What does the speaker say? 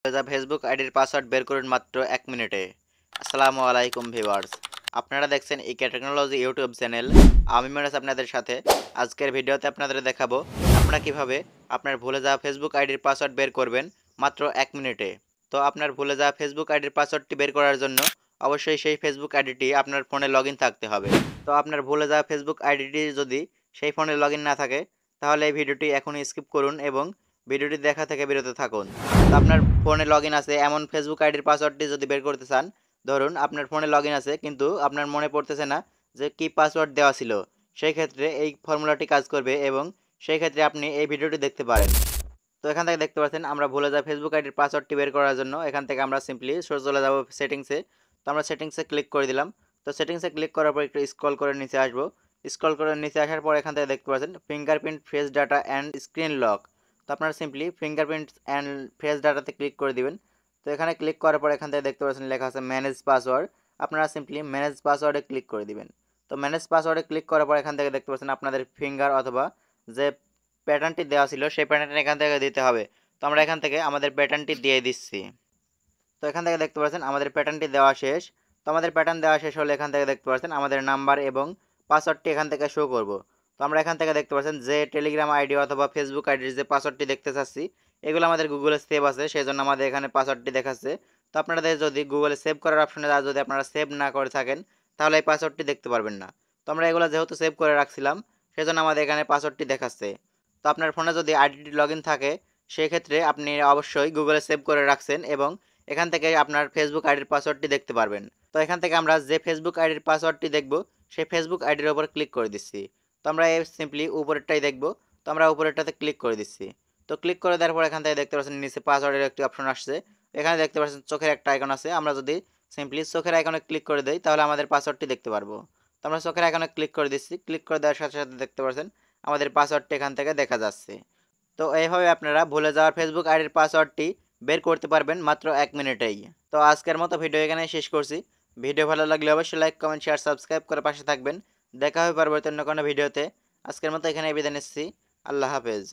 Facebook আইডির password বের করুন মাত্র 1 মিনিটে। আসসালামু আলাইকুম ভিউয়ার্স। আপনারা দেখছেন ইকে টেকনোলজি ইউটিউব চ্যানেল। আমি মেরাজ আপনাদের সাথে। আজকের ভিডিওতে আপনাদের দেখাবো আপনারা কিভাবে আপনার ভুলে যাওয়া ফেসবুক আইডির পাসওয়ার্ড বের করবেন মাত্র 1 মিনিটে। তো আপনার ভুলে যাওয়া ফেসবুক আইডির পাসওয়ার্ডটি বের করার জন্য অবশ্যই সেই ফেসবুক আইডিটি আপনার ফোনে লগইন থাকতে হবে। তো আপনার ভুলে যাওয়া ফেসবুক আইডিটি যদি সেই ফোনে লগইন না থাকে তাহলে এই ভিডিওটি এখনই স্কিপ করুন এবং ভিডিওটি দেখা থেকে বিরত থাকুন। তো আপনার ফোনে লগইন আছে এমন ফেসবুক আইডির পাসওয়ার্ডটি যদি বের করতে চান, ধরুন আপনার ফোনে লগইন আছে কিন্তু আপনার মনে পড়তেছে না যে কি পাসওয়ার্ড দেওয়া ছিল, সেই ক্ষেত্রে এই ফর্মুলাটি কাজ করবে এবং সেই ক্ষেত্রে আপনি এই ভিডিওটি দেখতে পারেন। তো এখান থেকে দেখতে পাচ্ছেন আমরা ভুলে যাওয়া ফেসবুক আইডির পাসওয়ার্ডটি বের করার জন্য এখান থেকে আমরা সিম্পলি সোজা চলে যাব সেটিংসে। তো আমরা সেটিংসে ক্লিক করে দিলাম। তো সেটিংসে ক্লিক করার পর একটু স্ক্রল করে নিচে আসবো। স্ক্রল করে নিচে আসার পর এখান থেকে দেখতে পাচ্ছেন fingerprint, face data and screen lock. তো আপনারা সিম্পলি ফিঙ্গারপ্রিন্ট অ্যান্ড ফেস ডাটাতে ক্লিক করে দিবেন। তো এখানে ক্লিক করার পর এখান থেকে দেখতে পাচ্ছেন লেখা আছে ম্যানেজ পাসওয়ার্ড। আপনারা সিম্পলি ম্যানেজ পাসওয়ার্ডে ক্লিক করে দিবেন। তো ম্যানেজ পাসওয়ার্ডে ক্লিক করার পর এখান থেকে দেখতে পাচ্ছেন আপনাদের ফিঙ্গার অথবা যে প্যাটার্নটি দেওয়া ছিল সেই প্যাটার্নটি এখান থেকে দিতে হবে। তো আমরা এখান থেকে আমাদের প্যাটার্নটি দিয়ে দিচ্ছি। তো এখান থেকে দেখতে পাচ্ছেন আমাদের প্যাটার্নটি দেওয়া শেষ। তো আমাদের প্যাটার্ন দেওয়া শেষ হলে এখান থেকে দেখতে পাচ্ছেন আমাদের নাম্বার এবং পাসওয়ার্ডটি এখান থেকে শো করব। তো আমরা এখান থেকে দেখতে পাচ্ছেন যে টেলিগ্রাম আইডি অথবা ফেসবুক আইডির যে পাসওয়ার্ডটি দেখতে চাচ্ছি এগুলো আমাদের গুগলে সেভ আছে, সেই জন্য আমাদের এখানে পাসওয়ার্ডটি দেখাচ্ছে। তো আপনাদের যদি গুগলে সেভ করার অপশনে যদি আপনারা সেভ না করে থাকেন তাহলে এই পাসওয়ার্ডটি দেখতে পারবেন না। তো আমরা এগুলো যেহেতু সেভ করে রাখছিলাম সেজন্য আমাদের এখানে পাসওয়ার্ডটি দেখাচ্ছে। তো আপনার ফোনে যদি আইডিটি লগ ইন থাকে সেক্ষেত্রে আপনি অবশ্যই গুগলে সেভ করে রাখছেন এবং এখান থেকে আপনার ফেসবুক আইডির পাসওয়ার্ডটি দেখতে পারবেন। তো এখান থেকে আমরা যে ফেসবুক আইডির পাসওয়ার্ডটি দেখব সেই ফেসবুক আইডির উপর ক্লিক করে দিচ্ছি। তো আমরা এই সিম্পলি উপরেরটাই দেখব। তো আমরা উপরেরটাতে ক্লিক করে দিচ্ছি। তো ক্লিক করে দেওয়ার পর এখান থেকে দেখতে পাচ্ছেন নিচে পাসওয়ার্ডের একটি অপশন আসছে। এখানে দেখতে পাচ্ছেন চোখের একটা আইকন আছে। আমরা যদি সিম্পলি চোখের আইকনে ক্লিক করে দেই তাহলে আমাদের পাসওয়ার্ডটি দেখতে পারবো। তো আমরা চোখের আইকনে ক্লিক করে দিচ্ছি। ক্লিক করে দেওয়ার সাথে সাথে দেখতে পাচ্ছেন আমাদের পাসওয়ার্ডটি এখান থেকে দেখা যাচ্ছে। তো এইভাবে আপনারা ভুলে যাওয়ার ফেসবুক আইডির পাসওয়ার্ডটি বের করতে পারবেন মাত্র 1 মিনিটেই। তো আজকের মতো ভিডিও এখানে শেষ করছি। ভিডিও ভালো লাগলে অবশ্যই লাইক, কমেন্ট, শেয়ার, সাবস্ক্রাইব করে পাশে থাকবেন। দেখা হবে পরবর্তী অন্য কোনো ভিডিওতে। আজকের মতো এখানে বিদায় নিচ্ছি। আল্লাহ হাফেজ।